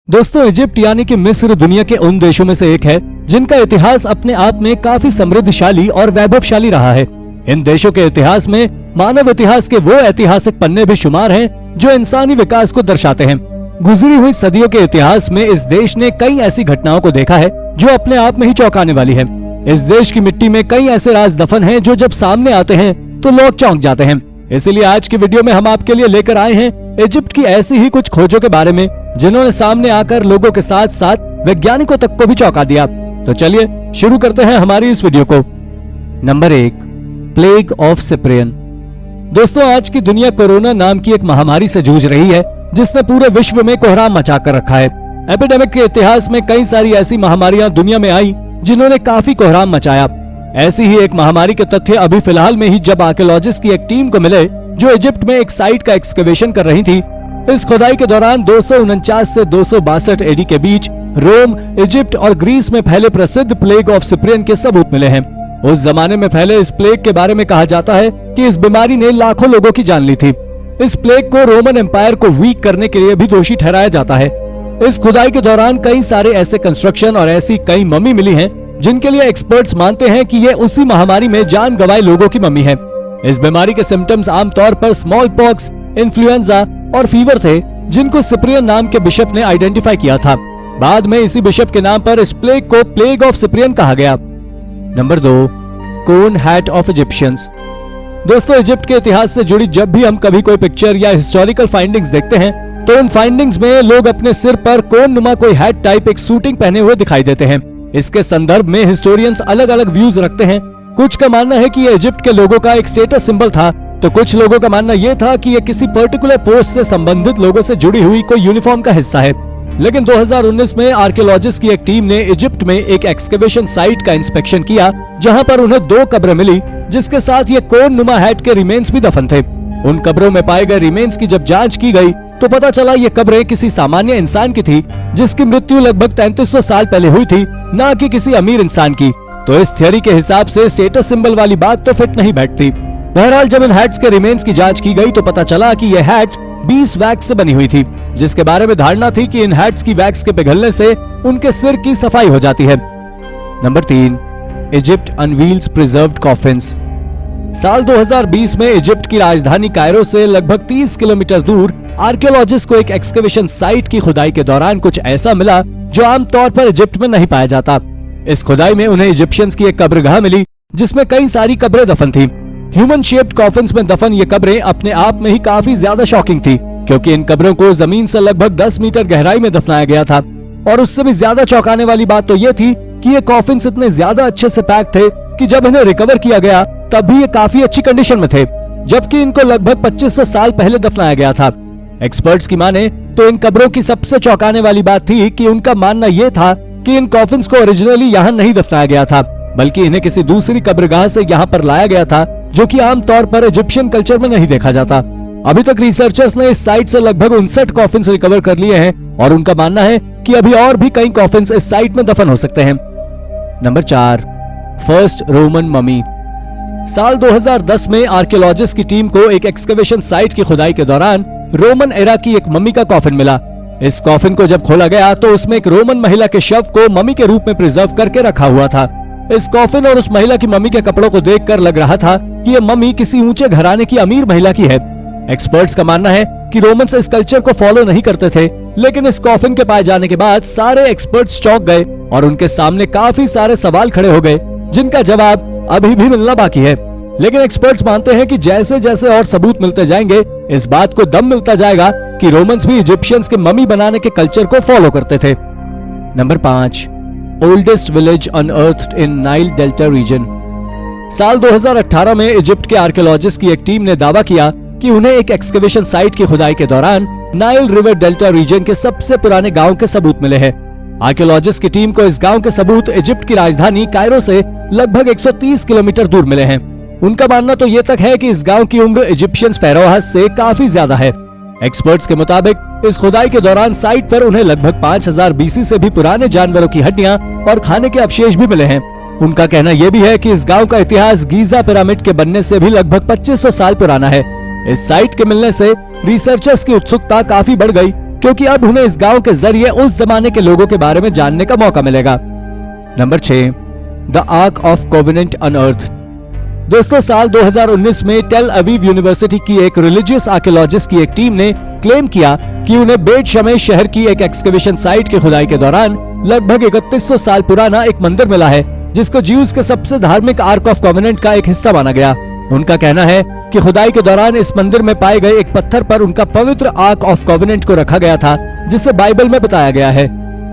दोस्तों, इजिप्ट यानी कि मिस्र दुनिया के उन देशों में से एक है जिनका इतिहास अपने आप में काफी समृद्धशाली और वैभवशाली रहा है। इन देशों के इतिहास में मानव इतिहास के वो ऐतिहासिक पन्ने भी शुमार हैं जो इंसानी विकास को दर्शाते हैं। गुजरी हुई सदियों के इतिहास में इस देश ने कई ऐसी घटनाओं को देखा है जो अपने आप में ही चौंकाने वाली है। इस देश की मिट्टी में कई ऐसे राज दफन हैं जो जब सामने आते हैं तो लोग चौंक जाते हैं। इसीलिए आज की वीडियो में हम आपके लिए लेकर आए हैं इजिप्ट की ऐसी ही कुछ खोजों के बारे में जिन्होंने सामने आकर लोगों के साथ साथ वैज्ञानिकों तक को भी चौंका दिया। तो चलिए शुरू करते हैं हमारी इस वीडियो को। Number 1, plague of Cyprian. दोस्तों, आज की दुनिया कोरोना नाम की एक महामारी से जूझ रही है जिसने पूरे विश्व में कोहराम मचा कर रखा है। एपिडेमिक के इतिहास में कई सारी ऐसी महामारियां दुनिया में आई जिन्होंने काफी कोहराम मचाया। ऐसी ही एक महामारी के तथ्य अभी फिलहाल में ही जब आर्कियोलॉजिस्ट की एक टीम को मिले जो इजिप्ट में एक साइट का एक्सकवेशन कर रही थी। इस खुदाई के दौरान 249 से 262 एडी के बीच रोम, इजिप्ट और ग्रीस में फैले प्रसिद्ध प्लेग ऑफ सिप्रियन के सबूत मिले हैं। उस जमाने में फैले इस प्लेग के बारे में कहा जाता है कि इस बीमारी ने लाखों लोगों की जान ली थी। इस प्लेग को रोमन एम्पायर को वीक करने के लिए भी दोषी ठहराया जाता है। इस खुदाई के दौरान कई सारे ऐसे कंस्ट्रक्शन और ऐसी कई मम्मी मिली हैं जिनके लिए एक्सपर्ट्स मानते हैं कि ये उसी महामारी में जान गंवाए लोगों की मम्मी है। इस बीमारी के सिम्टम्स आमतौर पर स्मॉल पॉक्स, इन्फ्लुएंजा और फीवर थे जिनको सिप्रियन नाम के बिशप ने आइडेंटिफाई किया था। बाद में इसी बिशप के नाम पर इस प्लेग को प्लेग ऑफ सिप्रियन कहा गया। नंबर 2, कोन हैट ऑफ इजिप्शियंस। दोस्तों, इजिप्ट के इतिहास से जुड़ी जब भी हम कभी कोई पिक्चर या हिस्टोरिकल फाइंडिंग्स देखते हैं तो उन फाइंडिंग्स में लोग अपने सिर पर कोन नुमा कोई हैट टाइप एक सूटिंग पहने हुए दिखाई देते हैं। इसके संदर्भ में हिस्टोरियंस अलग अलग व्यूज रखते हैं। कुछ का मानना है कि यह इजिप्ट के लोगों का एक स्टेटस सिंबल था, तो कुछ लोगों का मानना यह था कि यह किसी पर्टिकुलर पोस्ट से संबंधित लोगों से जुड़ी हुई कोई यूनिफॉर्म का हिस्सा है। लेकिन 2019 में आर्कियोलॉजिस्ट की एक टीम ने इजिप्ट में एक एक्सकवेशन साइट का इंस्पेक्शन किया जहां पर उन्हें 2 कब्रें मिली जिसके साथ ये कोन नुमा हैट के रिमेन्स भी दफन थे। उन कब्रों में पाए गए रिमेन्स की जब जांच की गई तो पता चला ये कब्रें किसी सामान्य इंसान की थी जिसकी मृत्यु लगभग 3300 साल पहले हुई थी, न कि किसी अमीर इंसान की। तो इस थियोरी के हिसाब से स्टेटस सिंबल वाली बात तो फिट नहीं बैठती। बहरहाल जब इन हैट्स के रिमेन्स की जांच की गई तो पता चला कि ये हैट्स 20 वैक्स से बनी हुई थी, जिसके बारे में धारणा थी कि इन हैट्स की वैक्स के पिघलने से उनके सिर की सफाई हो जाती है। Number 3, Egypt unveils preserved coffins. साल 2020 में इजिप्ट की राजधानी कायरो से लगभग 30 किलोमीटर दूर आर्कियोलॉजिस्ट को एक एक्सकवेशन साइट की खुदाई के दौरान कुछ ऐसा मिला जो आमतौर पर इजिप्ट में नहीं पाया जाता। इस खुदाई में उन्हें इजिप्शियंस की एक कब्रगाह मिली जिसमें कई सारी कब्रें दफन थी। ह्यूमन शेप्ड कॉफिन्स में दफन ये कब्रें अपने आप में ही काफी ज्यादा शॉकिंग थी, क्योंकि इन कब्रों को जमीन से लगभग 10 मीटर गहराई में दफनाया गया था। और उससे भी ज्यादा चौंकाने वाली बात तो ये थी कि ये कॉफिन्स इतने ज्यादा अच्छे से पैक थे कि जब इन्हें रिकवर किया गया तब भी ये काफी अच्छी कंडीशन में थे, जबकि इनको लगभग 2500 साल पहले दफनाया गया था। एक्सपर्ट्स की माने तो इन कब्रों की सबसे चौंकाने वाली बात थी कि उनका मानना यह था कि इन कॉफिन्स को ओरिजिनली यहाँ नहीं दफनाया गया था, बल्कि इन्हें किसी दूसरी कब्रगाह से यहाँ पर लाया गया था, जो कि आमतौर पर इजिप्शियन कल्चर में नहीं देखा जाता। अभी तक रिसर्चर्स ने इस साइट से लगभग 59 कॉफिन्स रिकवर कर लिए हैं और उनका मानना है कि अभी और भी कई कॉफिन्स इस साइट में दफन हो सकते हैं। Number 4, first Roman mummy. साल 2010 में आर्कियोलॉजिस्ट की टीम को एक एक्सकवेशन साइट की खुदाई के दौरान रोमन एरा की एक मम्मी का कॉफिन मिला। इस कॉफिन को जब खोला गया तो उसमें एक रोमन महिला के शव को मम्मी के रूप में प्रिजर्व करके रखा हुआ था। इस कॉफिन और उस महिला की मम्मी के कपड़ों को देखकर लग रहा था कि ये मम्मी किसी ऊंचे घराने की अमीर महिला की है। एक्सपर्ट्स का मानना है कि रोमन्स इस कल्चर को फॉलो नहीं करते थे, लेकिन इस कॉफिन के पाए जाने के बाद सारे एक्सपर्ट्स चौंक गए और उनके सामने काफी सारे सवाल खड़े हो गए जिनका जवाब अभी भी मिलना बाकी है। लेकिन एक्सपर्ट्स मानते हैं कि जैसे जैसे और सबूत मिलते जाएंगे इस बात को दम मिलता जाएगा कि रोमन्स भी इजिप्शियंस के मम्मी बनाने के कल्चर को फॉलो करते थे। नंबर 5, ओल्डेस्ट विलेज अनअर्थड इन नाइल डेल्टा रीजन। साल 2018 में इजिप्ट के आर्कियोलॉजिस्ट की एक टीम ने दावा किया कि उन्हें एक एक्सकवेशन साइट की खुदाई के दौरान नाइल रिवर डेल्टा रीजन के सबसे पुराने गांव के सबूत मिले हैं। आर्कियोलॉजिस्ट की टीम को इस गांव के सबूत इजिप्ट की राजधानी कायरो से लगभग 130 किलोमीटर दूर मिले हैं। उनका मानना तो ये तक है कि इस गांव की उम्र इजिप्शियंस फेरोहस से काफी ज्यादा है। एक्सपर्ट्स के मुताबिक इस खुदाई के दौरान साइट पर उन्हें लगभग 5000 बीसी से भी पुराने जानवरों की हड्डियां और खाने के अवशेष भी मिले हैं। उनका कहना यह भी है कि इस गांव का इतिहास गीजा पिरामिड के बनने से भी लगभग 2500 साल पुराना है। इस साइट के मिलने से रिसर्चर्स की उत्सुकता काफी बढ़ गई क्योंकि अब उन्हें इस गांव के जरिए उस जमाने के लोगों के बारे में जानने का मौका मिलेगा। Number 6, the arc of covenant unearth. दोस्तों, साल 2019 में टेल अवीव यूनिवर्सिटी की एक रिलीजियस आर्कियोलॉजिस्ट की एक टीम ने क्लेम किया कि उन्हें बेट शमेश शहर की एक एक्सकवेशन साइट की खुदाई के दौरान लगभग 3100 साल पुराना एक मंदिर मिला है, जिसको ज्यूज के सबसे धार्मिक आर्क ऑफ कोवेनेंट का एक हिस्सा माना गया। उनका कहना है कि खुदाई के दौरान इस मंदिर में पाए गए एक पत्थर पर उनका पवित्र आर्क ऑफ कोवेनेंट को रखा गया था, जिसे बाइबल में बताया गया है।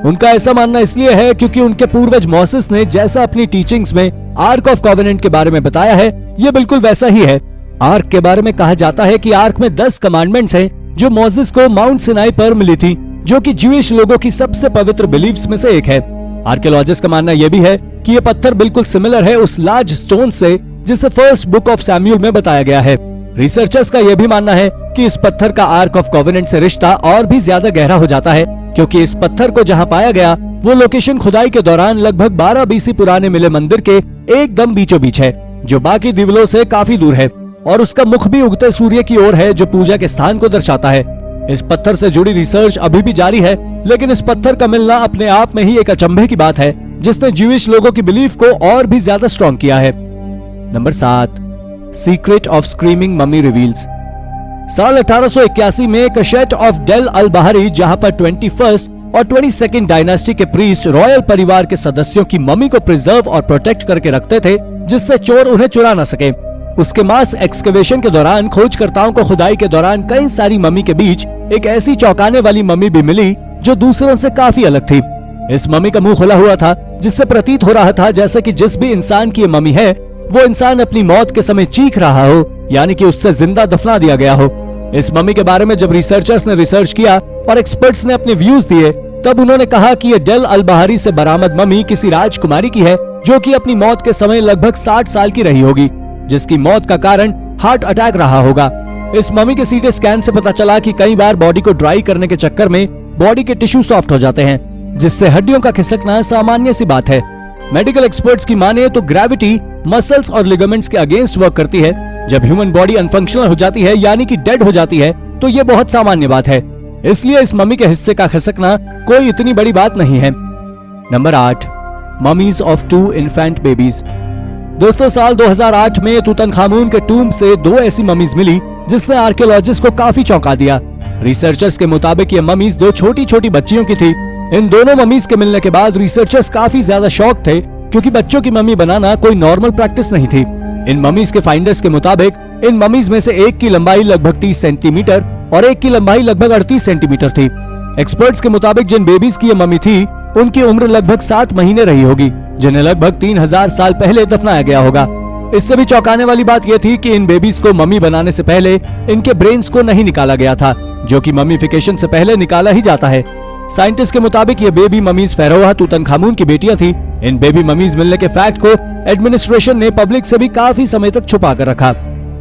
उनका ऐसा मानना इसलिए है क्योंकि उनके पूर्वज मोसेस ने जैसा अपनी टीचिंग्स में आर्क ऑफ कोवेनेंट के बारे में बताया है, ये बिल्कुल वैसा ही है। आर्क के बारे में कहा जाता है कि आर्क में 10 कमांडमेंट्स हैं, जो मोसेस को माउंट सिनाई पर मिली थी, जो कि ज्यूइश लोगों की सबसे पवित्र बिलीफ्स में से एक है। आर्कियोलॉजिस्ट का मानना यह भी है कि ये पत्थर बिल्कुल सिमिलर है उस लार्ज स्टोन से जिसे फर्स्ट बुक ऑफ सैमुएल में बताया गया है। रिसर्चर्स का यह भी मानना है कि इस पत्थर का आर्क ऑफ कोवेनेंट से रिश्ता और भी ज्यादा गहरा हो जाता है, क्योंकि इस पत्थर को जहां पाया गया वो लोकेशन खुदाई के दौरान लगभग 12 BC पुराने मिले मंदिर के एकदम बीचों बीच है, जो बाकी दिवलों से काफी दूर है, और उसका मुख भी उगते सूर्य की ओर है, जो पूजा के स्थान को दर्शाता है। इस पत्थर से जुड़ी रिसर्च अभी भी जारी है, लेकिन इस पत्थर का मिलना अपने आप में ही एक अचंभे की बात है, जिसने ज्यूइश लोगों की बिलीफ को और भी ज्यादा स्ट्रॉन्ग किया है। Number 7, secret of screaming mummy reveals. साल 1881 में कशेट ऑफ डेल अल बहारी, जहां पर 21st और 22nd डायनास्टी के प्रीस्ट रॉयल परिवार के सदस्यों की मम्मी को प्रिजर्व और प्रोटेक्ट करके रखते थे, जिससे चोर उन्हें चुरा न सके। उसके मास एक्सकवेशन के दौरान खोजकर्ताओं को खुदाई के दौरान कई सारी मम्मी के बीच एक ऐसी चौंकाने वाली मम्मी भी मिली जो दूसरों से काफी अलग थी। इस मम्मी का मुंह खुला हुआ था, जिससे प्रतीत हो रहा था जैसे कि जिस भी इंसान की ये मम्मी है वो इंसान अपनी मौत के समय चीख रहा हो, यानी कि उससे जिंदा दफना दिया गया हो। इस मम्मी के बारे में जब रिसर्चर्स ने रिसर्च किया और एक्सपर्ट्स ने अपने व्यूज दिए, तब उन्होंने कहा कि ये डेल अल बहारी से बरामद मम्मी किसी राजकुमारी की है, जो कि अपनी मौत के समय लगभग 60 साल की रही होगी, जिसकी मौत का कारण हार्ट अटैक रहा होगा। इस मम्मी के सीटी स्कैन से पता चला कि कई बार बॉडी को ड्राई करने के चक्कर में बॉडी के टिश्यू सॉफ्ट हो जाते हैं, जिससे हड्डियों का खिसकना सामान्य सी बात है। मेडिकल एक्सपर्ट्स की माने तो ग्रेविटी मसल्स और लिगामेंट्स के अगेंस्ट वर्क करती है। जब ह्यूमन बॉडी अनफंक्शनल हो जाती है, यानी कि डेड हो जाती है, तो ये बहुत सामान्य बात है। इसलिए इस मम्मी के हिस्से का खिसकना कोई इतनी बड़ी बात नहीं है। Number 8, mummies of 2 infant babies. दोस्तों, साल 2008 में तूतनखामून के टूम्ब से 2 ऐसी ममीज मिली, जिसने आर्कियोलॉजिस्ट को काफी चौंका दिया। रिसर्चर्स के मुताबिक ये ममीज 2 छोटी छोटी बच्चियों की थी। इन दोनों ममीज के मिलने के बाद रिसर्चर्स काफी ज्यादा शॉक थे, क्योंकि बच्चों की मम्मी बनाना कोई नॉर्मल प्रैक्टिस नहीं थी। इन ममीज के फाइंडर्स के मुताबिक इन ममीज में से एक की लंबाई लगभग 30 सेंटीमीटर और एक की लंबाई लगभग 38 सेंटीमीटर थी। एक्सपर्ट्स के मुताबिक जिन बेबीज की ये मम्मी थी, उनकी उम्र लगभग 7 महीने रही होगी, जिन्हें लगभग 3000 साल पहले दफनाया गया होगा। इससे भी चौंकाने वाली बात यह थी कि इन बेबीज को मम्मी बनाने से पहले इनके ब्रेन्स को नहीं निकाला गया था, जो कि मम्मीफिकेशन से पहले निकाला ही जाता है। साइंटिस्ट के मुताबिक ये बेबी ममीज फेरोहा तूतनखामून की बेटियां थी। इन बेबी ममीज मिलने के फैक्ट को एडमिनिस्ट्रेशन ने पब्लिक से भी काफी समय तक छुपा कर रखा।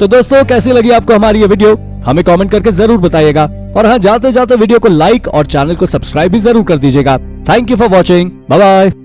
तो दोस्तों, कैसी लगी आपको हमारी ये वीडियो, हमें कमेंट करके जरूर बताइएगा। और हाँ, जाते जाते वीडियो को लाइक और चैनल को सब्सक्राइब भी जरूर कर दीजिएगा। Thank you for watching, bye bye.